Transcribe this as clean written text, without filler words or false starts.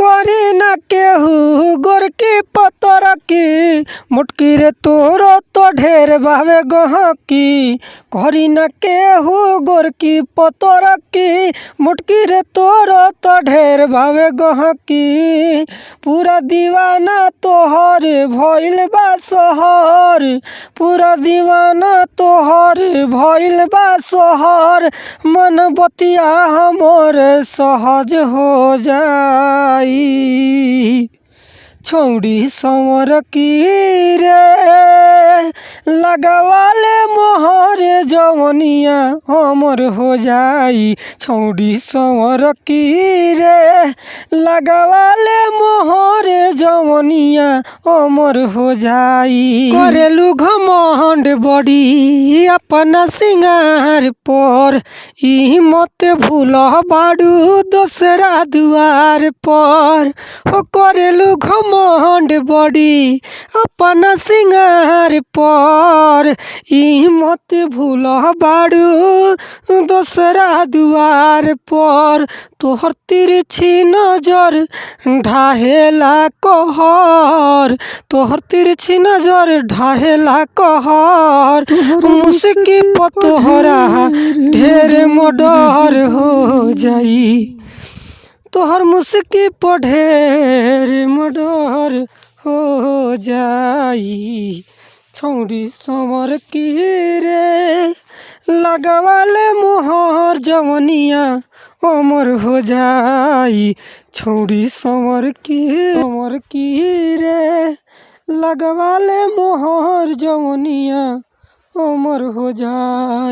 करी न केहू गोरकी पतरकी मुटकी रे तोरो तो ढेर भावे गहकी। करी न केहू गोरकी पतरकी मुटकी रे तोरो तो ढेर भावे गहकी। पूरा दीवाना तोहर भइल बा शहर, पूरा दीवाना तोहर भइल बा शहर। मन बतिया हमर सहज हो जाई। छौड़ी संवर की रे लगवाले मोहर जवनिया हमर हो जाई। छौड़ी संवर की रे लगवाले मोहर जवनिया हमर हो जाई। करेलू घमंड बड़ी अपना सिंगार पर, ई मत भूल बाड़ू दोसरा दुआर पर। हो करेलू घमंड बड़ी अपना सिंगार पर, ई मत भूल बाड़ू दोसरा दुआर पर। तोहर तिरछी नजर ढाहेला कहर, तोहर तिरछी नजर ढाहेला कहर। मुस्की पतोहरा ढेर मडर हो जाई, तोहर मुस्की पर ढेर मडर हो जाई। छौड़ी संवर की रे लगवाले मोहर जवनिया अमर हो जाई। छौड़ी संवर की रे लगवाले मोहर जवनिया अमर हो जाई।